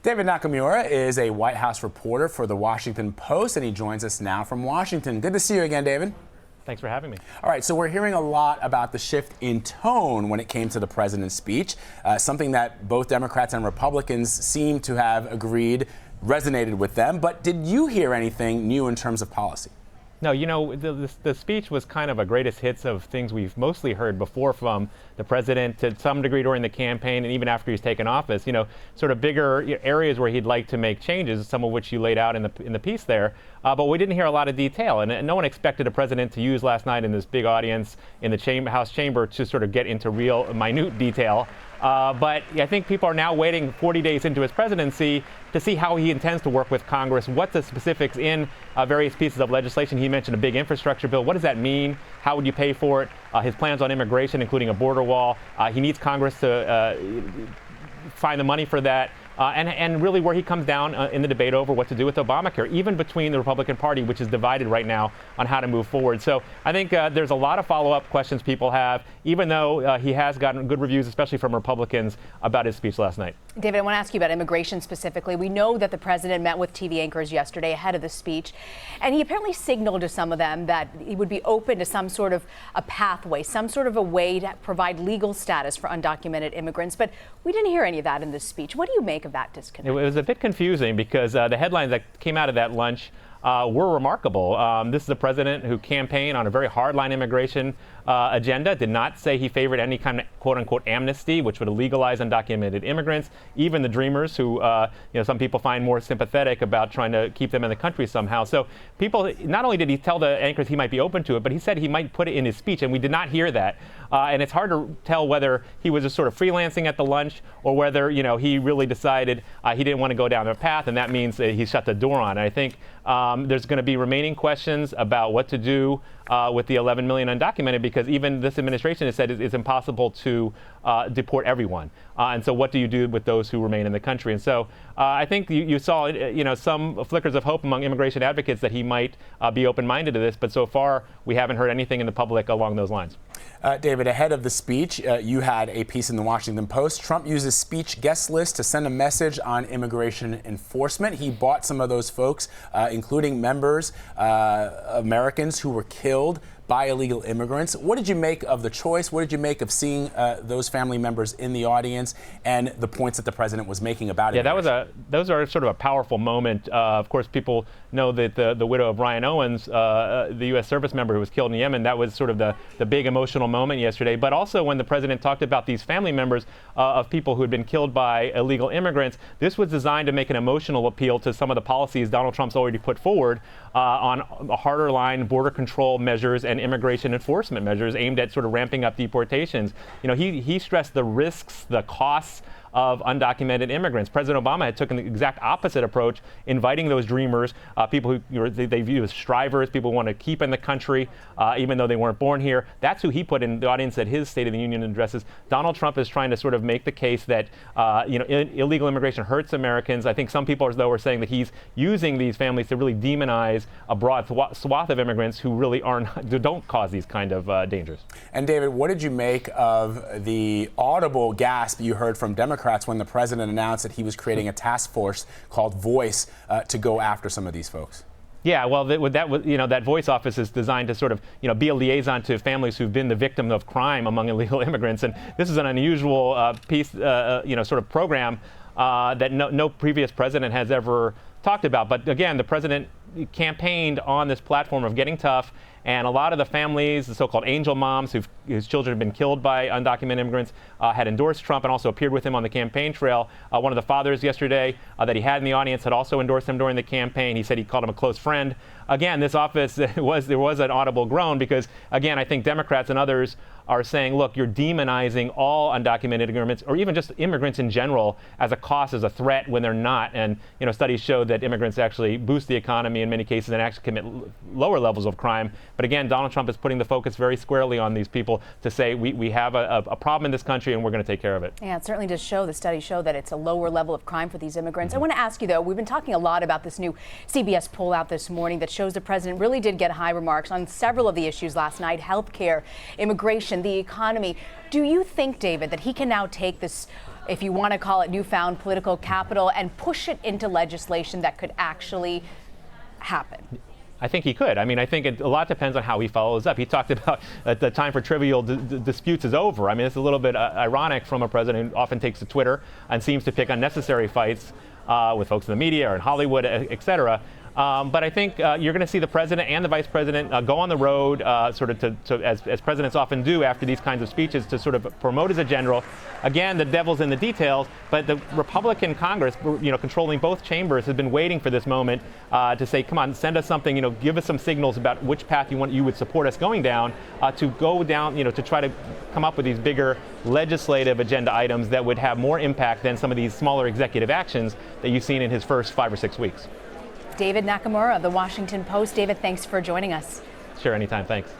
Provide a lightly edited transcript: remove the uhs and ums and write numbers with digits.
David Nakamura is a White House reporter for The Washington Post, and he joins us now from Washington. Good to see you again, David. Thanks for having me. All right, so we're hearing a lot about the shift in tone when it came to the president's speech, something that both Democrats and Republicans seem to have agreed resonated with them. But did you hear anything new in terms of policy? No, you know, the speech was kind of a greatest hits of things we've mostly heard before from the president to some degree during the campaign and even after he's taken office, you know, sort of bigger areas where he'd like to make changes, some of which you laid out in the piece there. But we didn't hear a lot of detail, and no one expected a president to use last night in this big audience in the House chamber to sort of get into real minute detail. But I think people are now waiting 40 days into his presidency to see how he intends to work with Congress, what the specifics in various pieces of legislation. He mentioned a big infrastructure bill. What does that mean? How would you pay for it? His plans on immigration, including a border wall. He needs Congress to find the money for that. And really where he comes down in the debate over what to do with Obamacare, even between the Republican Party, which is divided right now on how to move forward. So I think there's a lot of follow-up questions people have, even though he has gotten good reviews, especially from Republicans, about his speech last night. David, I want to ask you about immigration specifically. We know that the president met with TV anchors yesterday ahead of the speech, and he apparently signaled to some of them that he would be open to some sort of a pathway, some sort of a way to provide legal status for undocumented immigrants. But we didn't hear any of that in this speech. What do you make of that disconnect? It was a bit confusing because the headlines that came out of that lunch were remarkable. This is a president who campaigned on a very hardline immigration agenda, did not say he favored any kind of quote-unquote amnesty, which would legalize undocumented immigrants, even the Dreamers, who some people find more sympathetic about trying to keep them in the country somehow. So people, not only did he tell the anchors he might be open to it, but he said he might put it in his speech, and we did not hear that. And it's hard to tell whether he was just sort of freelancing at the lunch or whether, he really decided he didn't want to go down their path, and that means he shut the door on it. I think there's going to be remaining questions about what to do with the 11 million undocumented, because even this administration has said it's impossible to deport everyone. And so what do you do with those who remain in the country? And so I think you saw some flickers of hope among immigration advocates that he might be open-minded to this, but so far we haven't heard anything in the public along those lines. David, ahead of the speech, you had a piece in the Washington Post. Trump uses speech guest list to send a message on immigration enforcement. He bought some of those folks, including members, Americans who were killed by illegal immigrants. What did you make of the choice? What did you make of seeing those family members in the audience and the points that the president was making about it? Yeah, those are sort of a powerful moment. Of course, people know that the widow of Ryan Owens, the U.S. service member who was killed in Yemen, that was sort of the big emotional moment yesterday. But also when the president talked about these family members of people who had been killed by illegal immigrants, this was designed to make an emotional appeal to some of the policies Donald Trump's already put forward on a harder line border control measures and immigration enforcement measures aimed at sort of ramping up deportations. He stressed the risks, the costs of undocumented immigrants. President Obama had taken the exact opposite approach, inviting those dreamers, people who they view as strivers, people who want to keep in the country, even though they weren't born here. That's who he put in the audience at his State of the Union addresses. Donald Trump is trying to sort of make the case that illegal immigration hurts Americans. I think some people, as though, are saying that he's using these families to really demonize a broad swath of immigrants who really don't cause these kind of dangers. And David, what did you make of the audible gasp you heard from Democrats when the president announced that he was creating a task force called Voice to go after some of these folks? Yeah, well, that Voice office is designed to sort of, be a liaison to families who've been the victim of crime among illegal immigrants, and this is an unusual piece, sort of program that no previous president has ever talked about. But again, the president campaigned on this platform of getting tough, and a lot of the families, the so-called angel moms whose children had been killed by undocumented immigrants, had endorsed Trump and also appeared with him on the campaign trail. One of the fathers yesterday that he had in the audience had also endorsed him during the campaign. He said he called him a close friend. Again, this office, there was an audible groan because, again, I think Democrats and others are saying, look, you're demonizing all undocumented immigrants, or even just immigrants in general, as a cost, as a threat, when they're not. And studies show that immigrants actually boost the economy in many cases and actually commit lower levels of crime. But again, Donald Trump is putting the focus very squarely on these people to say we have a problem in this country and we're going to take care of it. Yeah, it certainly does show, the studies show that it's a lower level of crime for these immigrants. I want to ask you, though, we've been talking a lot about this new CBS poll out this morning that shows the president really did get high remarks on several of the issues last night: health care, immigration, the economy. Do you think, David, that he can now take this if you want to call it newfound political capital, and push it into legislation that could actually happen? I think he could. I mean, I think a lot depends on how he follows up. He talked about the time for trivial disputes is over. I mean, it's a little bit ironic from a president who often takes to Twitter and seems to pick unnecessary fights with folks in the media or in Hollywood, et cetera. But I think you're going to see the president and the vice president go on the road, sort of as presidents often do after these kinds of speeches, to sort of promote his agenda. Again, the devil's in the details, but the Republican Congress, controlling both chambers, has been waiting for this moment to say, come on, send us something, give us some signals about which path you would support us going down, to go down, to try to come up with these bigger legislative agenda items that would have more impact than some of these smaller executive actions that you've seen in his first 5 or 6 weeks. David Nakamura of the Washington Post. David, thanks for joining us. Sure, anytime. Thanks.